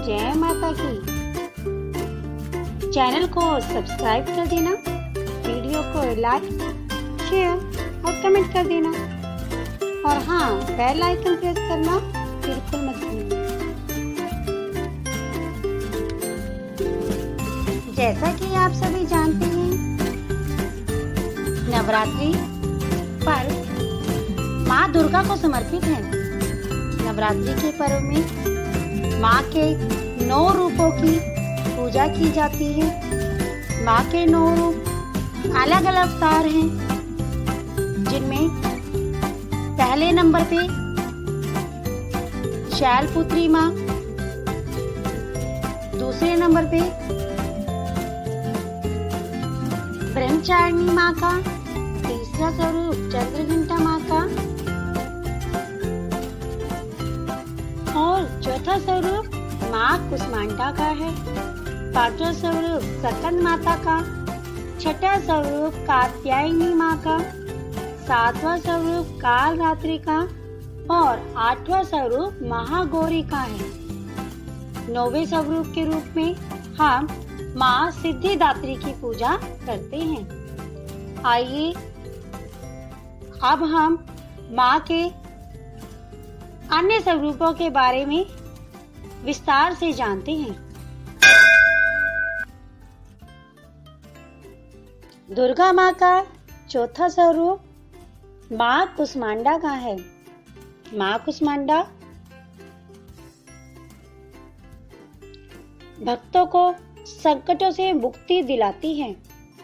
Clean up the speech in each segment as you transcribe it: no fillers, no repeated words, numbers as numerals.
जय माता की। चैनल को सब्सक्राइब कर देना, वीडियो को लाइक, शेयर और कमेंट कर देना और हाँ, बेल आइकन प्रेस करना बिल्कुल मत भूलना। जैसा कि आप सभी जानते हैं, नवरात्रि पर्व माँ दुर्गा को समर्पित है। नवरात्रि के पर्व में माँ के 9 रूपों की पूजा की जाती है। माँ के 9 रूप अलग अलग अवतार हैं, जिनमें पहले नंबर पे शैलपुत्री माँ, दूसरे नंबर पे ब्रह्मचारिणी माँ का, तीसरा स्वरूप चंद्रघंटा माँ का और चौथा स्वरूप माँ कुष्मांडा का है। पांचवा स्वरूप सकंद माता का, छठा स्वरूप कात्यायनी माँ का, सातवां स्वरूप काल रात्रि का और 8वां स्वरूप महागौरी का है। 9वें स्वरूप के रूप में हम माँ सिद्धिदात्री की पूजा करते हैं। आइए अब हम माँ के अन्य स्वरूपों के बारे में विस्तार से जानते हैं। दुर्गा माँ का चौथा स्वरूप माँ कुष्मांडा का है। माँ कुष्मांडा भक्तों को संकटों से मुक्ति दिलाती है।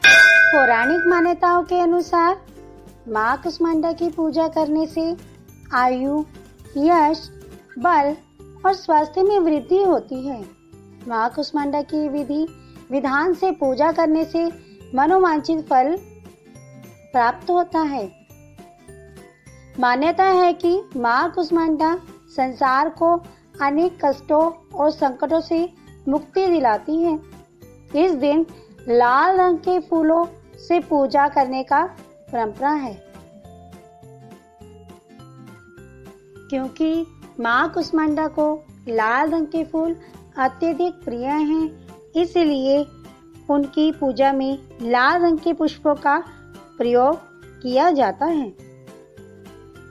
पौराणिक मान्यताओं के अनुसार माँ कुष्मांडा की पूजा करने से आयु, यश, बल और स्वास्थ्य में वृद्धि होती है। माँ कुष्मांडा की विधि विधान से पूजा करने से मनोवांछित फल प्राप्त होता है। मान्यता है कि माँ कुष्मांडा संसार को अनेक कष्टों और संकटों से मुक्ति दिलाती है। इस दिन लाल रंग के फूलों से पूजा करने का परंपरा है। क्योंकि माँ कुष्मांडा को लाल रंग के फूल अत्यधिक प्रिय हैं, इसलिए उनकी पूजा में लाल रंग के पुष्पों का प्रयोग किया जाता है।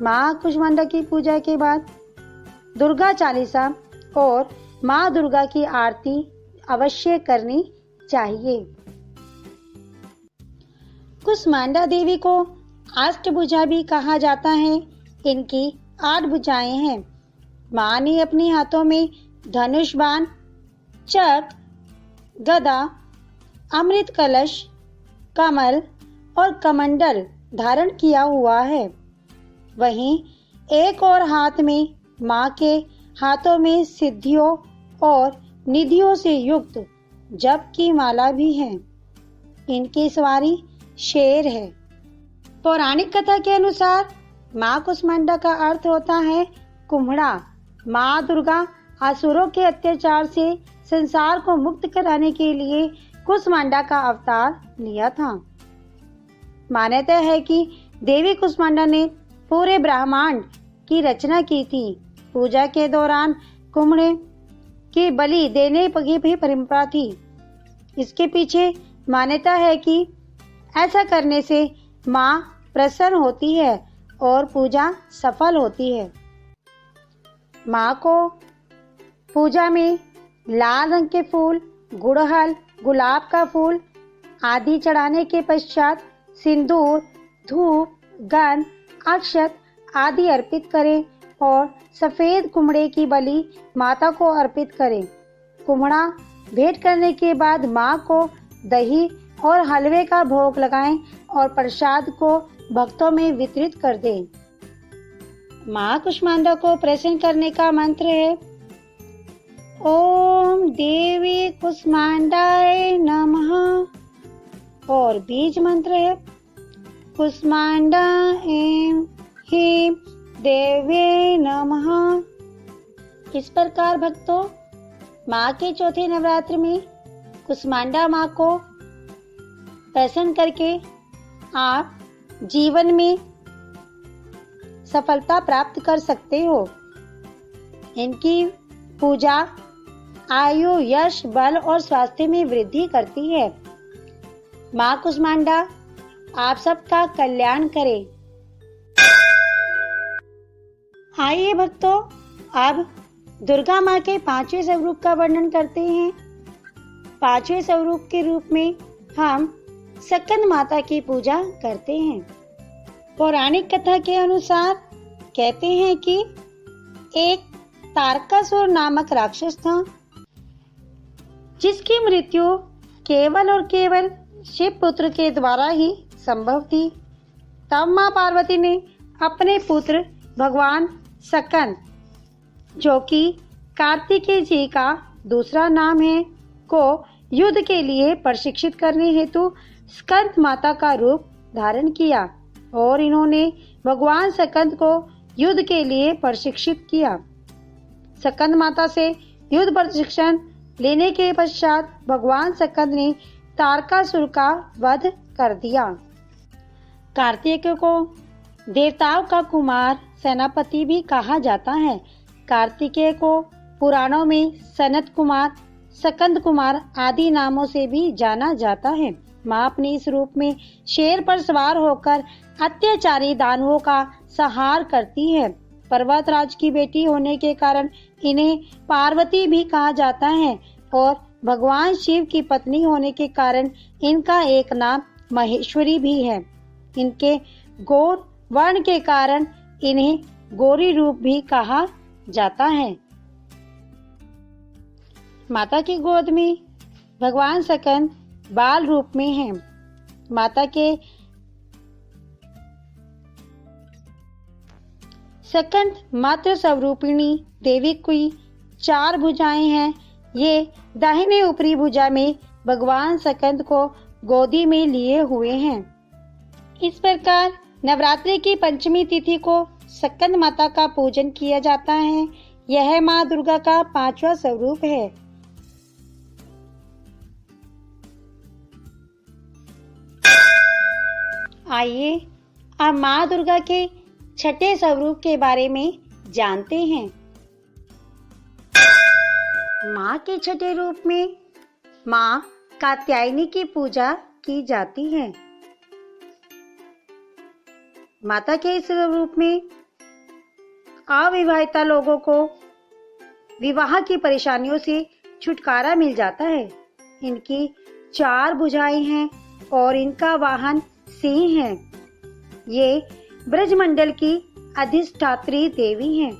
माँ कुष्मांडा की पूजा के बाद दुर्गा चालीसा और माँ दुर्गा की आरती अवश्य करनी चाहिए। कुष्मांडा देवी को अष्टभुजा भी कहा जाता है। इनकी 8 भुजाएं हैं। माँ ने अपने हाथों में धनुष बाण, चक्र, गदा, अमृत कलश, कमल और कमंडल धारण किया हुआ है। वहीं एक और हाथ में माँ के हाथों में सिद्धियों और निधियों से युक्त जप की माला भी है। इनकी सवारी शेर है। पौराणिक कथा के अनुसार माँ कुष्मांडा का अर्थ होता है कुम्हड़ा। माँ दुर्गा असुरों के अत्याचार से संसार को मुक्त कराने के लिए कुष्मांडा का अवतार लिया था। मान्यता है कि देवी कुष्मांडा ने पूरे ब्रह्मांड की रचना की थी। पूजा के दौरान कुम्हड़े की बलि देने की भी परंपरा थी। इसके पीछे मान्यता है कि ऐसा करने से माँ प्रसन्न होती है और पूजा सफल होती है। माँ को पूजा में लाल रंग के फूल, गुड़हल, गुलाब का फूल आदि चढ़ाने के पश्चात सिंदूर, धूप, गंध, अक्षत आदि अर्पित करें और सफेद कुम्हड़े की बलि माता को अर्पित करें। कुम्हड़ा भेंट करने के बाद माँ को दही और हलवे का भोग लगाएं और प्रसाद को भक्तों में वितरित कर दें। माँ कुष्मांडा को प्रसन्न करने का मंत्र है ओम देवी कुष्मांडाय नमः और बीज मंत्र है कुष्मांडा ऐं ह्रीं देव्यै नमः। इस प्रकार भक्तों, माँ के चौथे नवरात्र में कुष्मांडा माँ को प्रसन्न करके आप जीवन में सफलता प्राप्त कर सकते हो। इनकी पूजा आयु, यश, बल और स्वास्थ्य में वृद्धि करती है। माँ कुष्मांडा आप सबका कल्याण करे। आइए भक्तों, अब दुर्गा माँ के 5वें स्वरूप का वर्णन करते हैं। 5वें स्वरूप के रूप में हम स्कंद माता की पूजा करते हैं। पौराणिक कथा के अनुसार कहते हैं कि एक तारकासुर नामक राक्षस था, जिसकी मृत्यु केवल और केवल शिव पुत्र के द्वारा ही संभव थी। तब माँ पार्वती ने अपने पुत्र भगवान स्कंद, जो कि कार्तिकेय जी का दूसरा नाम है, को युद्ध के लिए प्रशिक्षित करने हेतु स्कंद माता का रूप धारण किया और इन्होंने भगवान स्कंद को युद्ध के लिए प्रशिक्षित किया। स्कंद माता से युद्ध प्रशिक्षण लेने के पश्चात भगवान स्कंद ने तारकासुर का वध कर दिया। कार्तिकेय को देवताओं का कुमार, सेनापति भी कहा जाता है। कार्तिकेय को पुराणों में सनत कुमार, स्कंद कुमार आदि नामों से भी जाना जाता है। माँ अपने इस रूप में शेर पर सवार होकर अत्याचारी दानवों का संहार करती है। पर्वतराज की बेटी होने के कारण इन्हें पार्वती भी कहा जाता है और भगवान शिव की पत्नी होने के कारण इनका एक नाम महेश्वरी भी है। इनके गौर वर्ण के कारण इन्हें गौरी रूप भी कहा जाता है। माता की गोद में भगवान स्कंद बाल रूप में हैं। माता के स्कंद मातृ स्वरूपिणी देवी की 4 भुजाएं हैं। ये दाहिने ऊपरी भुजा में भगवान स्कंद को गोदी में लिए हुए हैं। इस प्रकार नवरात्रि की पंचमी तिथि को स्कंद माता का पूजन किया जाता है। यह माँ दुर्गा का 5वां स्वरूप है। आइए अब माँ दुर्गा के 6ठे स्वरूप के बारे में जानते हैं। माँ के 6ठे रूप में माँ कात्यायनी की पूजा की जाती है। माता के इस रूप में अविवाहिता लोगों को विवाह की परेशानियों से छुटकारा मिल जाता है। इनकी 4 भुजाएं हैं और इनका वाहन सिंह है। ये ब्रजमंडल की अधिष्ठात्री देवी हैं।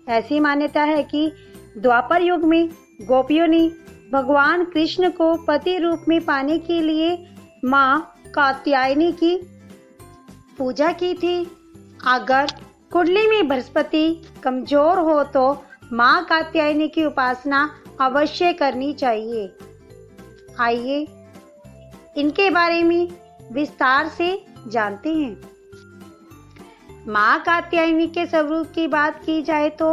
ऐसी मान्यता है कि द्वापर युग में गोपियों ने भगवान कृष्ण को पति रूप में पाने के लिए माँ कात्यायनी की पूजा की थी। अगर कुंडली में बृहस्पति कमजोर हो तो माँ कात्यायनी की उपासना अवश्य करनी चाहिए। आइए इनके बारे में विस्तार से जानते हैं। माँ कात्यायनी के स्वरूप की बात की जाए तो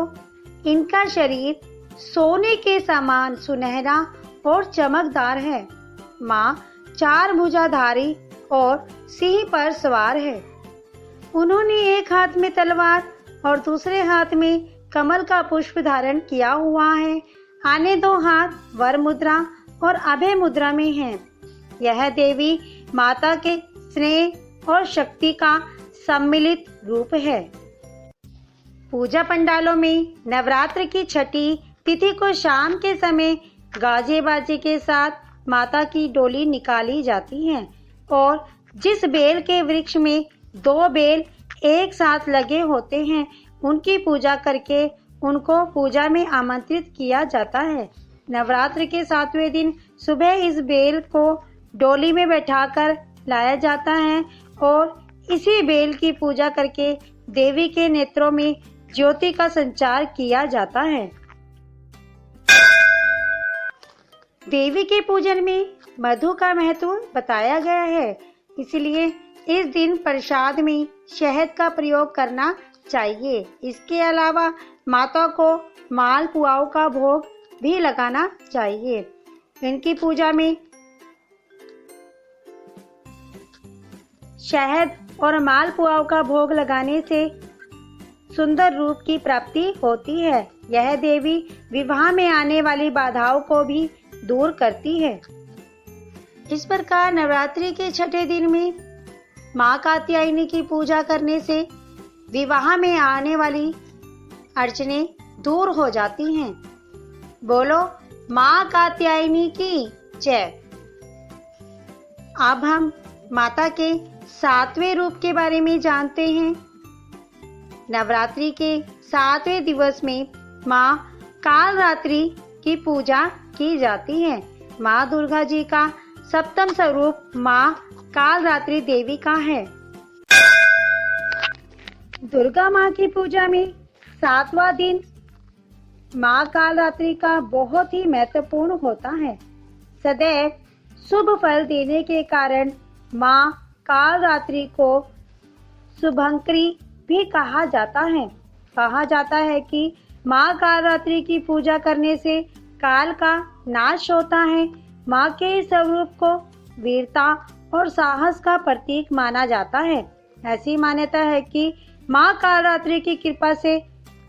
इनका शरीर सोने के समान सुनहरा और चमकदार है। माँ 4 भुजाधारी और सिंह पर सवार है। उन्होंने एक हाथ में तलवार और दूसरे हाथ में कमल का पुष्प धारण किया हुआ है। अन्य 2 हाथ वर मुद्रा और अभय मुद्रा में हैं। यह देवी माता के स्नेह और शक्ति का सम्मिलित रूप है। पूजा पंडालों में नवरात्र की 6ठी तिथि को शाम के समय गाजे बाजे के साथ माता की डोली निकाली जाती है और जिस बेल के वृक्ष में 2 बेल एक साथ लगे होते हैं, उनकी पूजा करके उनको पूजा में आमंत्रित किया जाता है। नवरात्र के 7वें दिन सुबह इस बेल को डोली में बैठाकर लाया जाता है और इसी बेल की पूजा करके देवी के नेत्रों में ज्योति का संचार किया जाता है। देवी के पूजन में मधु का महत्व बताया गया है, इसलिए इस दिन प्रसाद में शहद का प्रयोग करना चाहिए। इसके अलावा माता को माल पुआओं का भोग भी लगाना चाहिए। इनकी पूजा में शहद और माल पुआओं का भोग लगाने से सुंदर रूप की प्राप्ति होती है। यह देवी विवाह में आने वाली बाधाओं को भी दूर करती है। इस प्रकार नवरात्रि के छठे दिन में माँ कात्यायनी की पूजा करने से विवाह में आने वाली अड़चनें दूर हो जाती हैं। बोलो माँ कात्यायनी की जय। अब हम माता के 7वें रूप के बारे में जानते हैं। नवरात्रि के 7वें दिवस में माँ कालरात्रि की पूजा की जाती है। माँ दुर्गा जी का 7वां स्वरूप माँ कालरात्रि देवी का है। दुर्गा माँ की पूजा में 7वां दिन माँ कालरात्रि का बहुत ही महत्वपूर्ण होता है। सदैव शुभ फल देने के कारण माँ कालरात्रि को शुभंकरी भी कहा जाता है। कहा जाता है कि माँ कालरात्रि की पूजा करने से काल का नाश होता है। माँ के इस स्वरूप को वीरता और साहस का प्रतीक माना जाता है। ऐसी मान्यता है कि माँ कालरात्रि की कृपा से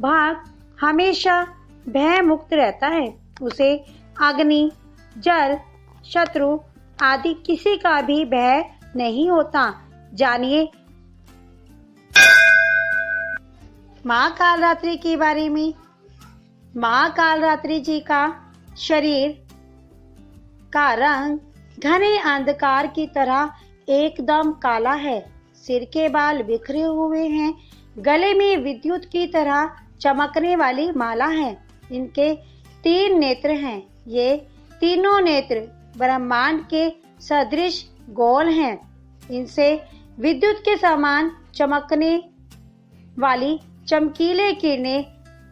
भक्त हमेशा भय मुक्त रहता है। उसे अग्नि, जल, शत्रु आदि किसी का भी भय नहीं होता। जानिए माँ कालरात्रि के बारे में। माँ कालरात्रि जी का शरीर का रंग घने अंधकार की तरह एकदम काला है। सिर के बाल बिखरे हुए हैं। गले में विद्युत की तरह चमकने वाली माला है। इनके 3 नेत्र हैं। ये तीनों नेत्र ब्रह्मांड के सदृश गोल हैं। इनसे विद्युत के समान चमकने वाली चमकीले किरणें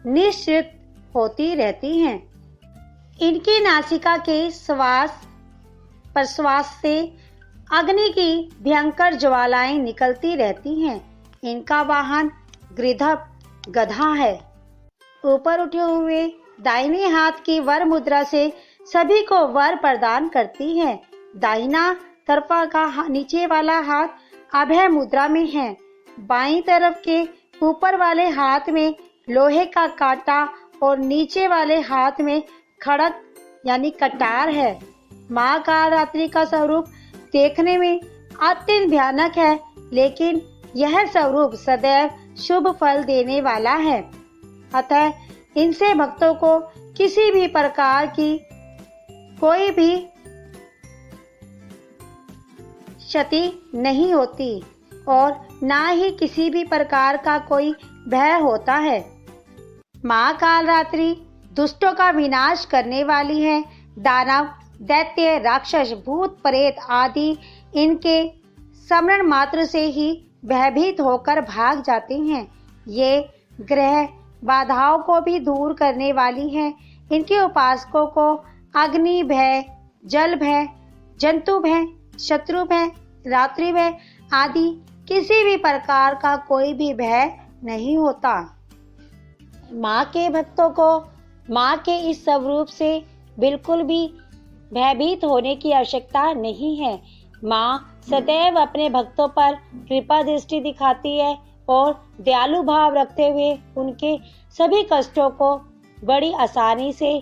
निश्चित होती रहती हैं। इनकी नासिका के श्वास प्रश्वास से अग्नि की भयंकर ज्वालाएं निकलती रहती हैं। इनका वाहन गधा है। ऊपर उठे हुए दाहिने हाथ की वर मुद्रा से सभी को वर प्रदान करती है। दाहिना तरफा का नीचे वाला हाथ अभय मुद्रा में है। बाईं तरफ के ऊपर वाले हाथ में लोहे का कांटा और नीचे वाले हाथ में खड़ग यानी कटार है। माँ कालरात्रि का स्वरूप देखने में अत्यंत भयानक है, लेकिन यह स्वरूप सदैव शुभ फल देने वाला है। अतः इनसे भक्तों को किसी भी प्रकार की कोई भी क्षति नहीं होती और ना ही किसी भी प्रकार का कोई भय होता है। माँ कालरात्रि दुष्टों का विनाश करने वाली है। दानव, दैत्य, राक्षस, भूत, प्रेत आदि इनके स्मरण मात्र से ही भयभीत होकर भाग जाते हैं। ये ग्रह बाधाओं को भी दूर करने वाली है। इनके उपासकों को अग्नि भय, जल भय, जंतु भय, शत्रु भय, रात्रि भय आदि किसी भी प्रकार का कोई भी भय नहीं होता। माँ के भक्तों को माँ के इस स्वरूप से बिल्कुल भी भयभीत होने की आवश्यकता नहीं है। माँ सदैव अपने भक्तों पर कृपा दृष्टि दिखाती है और दयालु भाव रखते हुए उनके सभी कष्टों को बड़ी आसानी से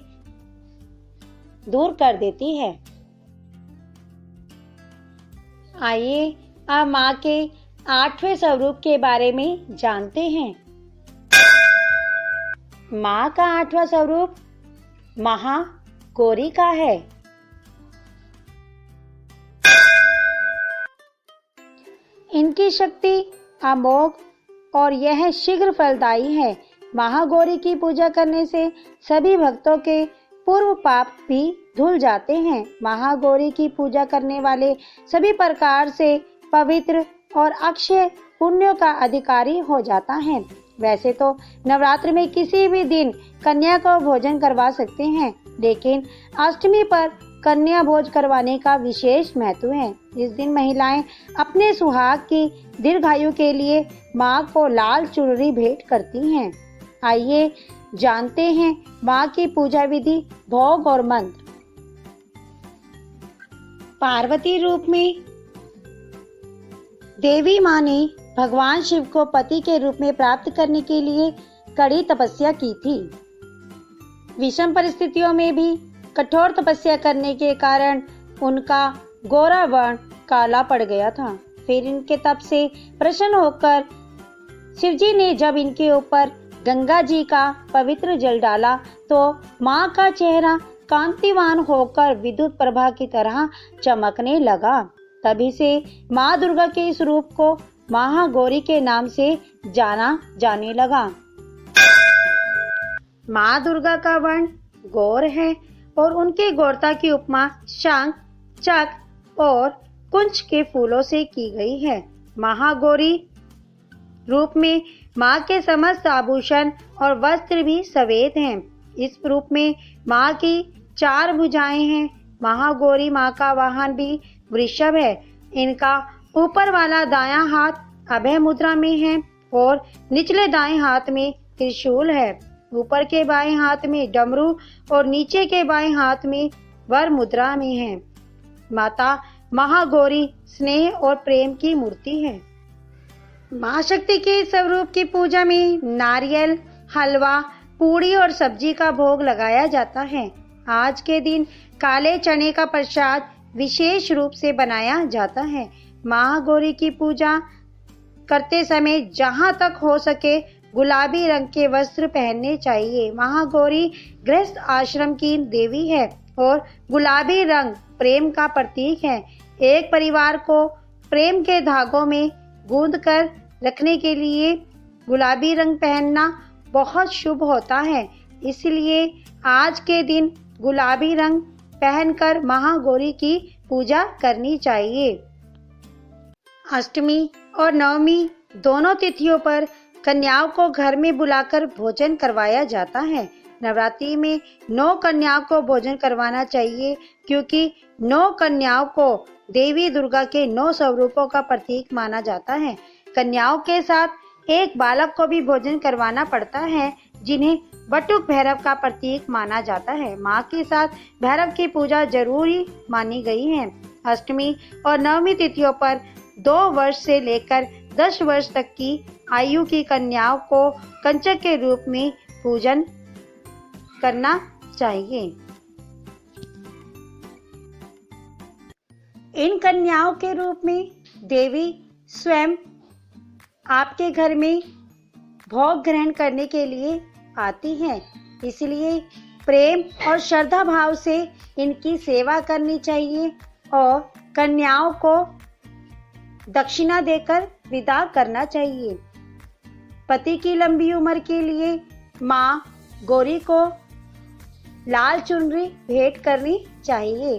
दूर कर देती है। आइए अब माँ के 8वें स्वरूप के बारे में जानते हैं। माँ का 8वां स्वरूप महागौरी का है। इनकी शक्ति अमोघ और यह शीघ्र फलदायी है। महागौरी की पूजा करने से सभी भक्तों के पूर्व पाप भी धुल जाते हैं। महागौरी की पूजा करने वाले सभी प्रकार से पवित्र और अक्षय पुण्यों का अधिकारी हो जाता है। वैसे तो नवरात्र में किसी भी दिन कन्या को भोजन करवा सकते हैं, लेकिन अष्टमी पर कन्या भोज करवाने का विशेष महत्व है। इस दिन महिलाएं अपने सुहाग की दीर्घायु के लिए माँ को लाल चुनरी भेंट करती हैं। आइए जानते हैं माँ की पूजा विधि, भोग और मंत्र। पार्वती रूप में देवी माँ ने भगवान शिव को पति के रूप में प्राप्त करने के लिए कड़ी तपस्या की थी। विषम परिस्थितियों में भी कठोर तपस्या करने के कारण उनका गोरा वर्ण काला पड़ गया था। फिर इनके तप से प्रसन्न होकर शिवजी ने जब इनके ऊपर गंगा जी का पवित्र जल डाला तो माँ का चेहरा कांतिवान होकर विद्युत प्रभा की तरह चमकने लगा। तभी से माँ दुर्गा के इस रूप को महागौरी के नाम से जाना जाने लगा। माँ दुर्गा का वर्ण गौर है और उनके गौरता की उपमा शंख, चक्र और कुंज के फूलों से की गई है। महागौरी रूप में माँ के समस्त आभूषण और वस्त्र भी सफेद हैं। इस रूप में माँ की 4 भुजाएं हैं। महागौरी माँ का वाहन भी वृषभ है। इनका ऊपर वाला दायां हाथ अभय मुद्रा में है और निचले दाएं हाथ में त्रिशूल है। ऊपर के बाएं हाथ में डमरू और नीचे के बाएं हाथ में वर मुद्रा में है। माता महागौरी स्नेह और प्रेम की मूर्ति है। माँ शक्ति के स्वरूप की पूजा में नारियल, हलवा, पूड़ी और सब्जी का भोग लगाया जाता है। आज के दिन काले चने का प्रसाद विशेष रूप से बनाया जाता है। महागौरी की पूजा करते समय जहाँ तक हो सके गुलाबी रंग के वस्त्र पहनने चाहिए। महागौरी गृहस्थ आश्रम की देवी है और गुलाबी रंग प्रेम का प्रतीक है। एक परिवार को प्रेम के धागों में गूंद कर रखने के लिए गुलाबी रंग पहनना बहुत शुभ होता है। इसलिए आज के दिन गुलाबी रंग पहनकर महागौरी की पूजा करनी चाहिए। अष्टमी और नवमी दोनों तिथियों पर कन्याओं को घर में बुलाकर भोजन करवाया जाता है। नवरात्रि में 9 कन्याओं को भोजन करवाना चाहिए क्योंकि 9 कन्याओं को देवी दुर्गा के 9 स्वरूपों का प्रतीक माना जाता है। कन्याओं के साथ एक बालक को भी भोजन करवाना पड़ता है जिन्हें बटुक भैरव का प्रतीक माना जाता है। माँ के साथ भैरव की पूजा जरूरी मानी गई है। अष्टमी और नवमी तिथियों पर 2 वर्ष से लेकर 10 वर्ष तक की आयु की कन्याओं को कंचक के रूप में पूजन करना चाहिए। इन कन्याओं के रूप में देवी स्वयं आपके घर में भोग ग्रहण करने के लिए आती हैं। इसलिए प्रेम और श्रद्धा भाव से इनकी सेवा करनी चाहिए और कन्याओं को दक्षिणा देकर विदा करना चाहिए। पति की लंबी उम्र के लिए माँ गौरी को लाल चुनरी भेंट करनी चाहिए।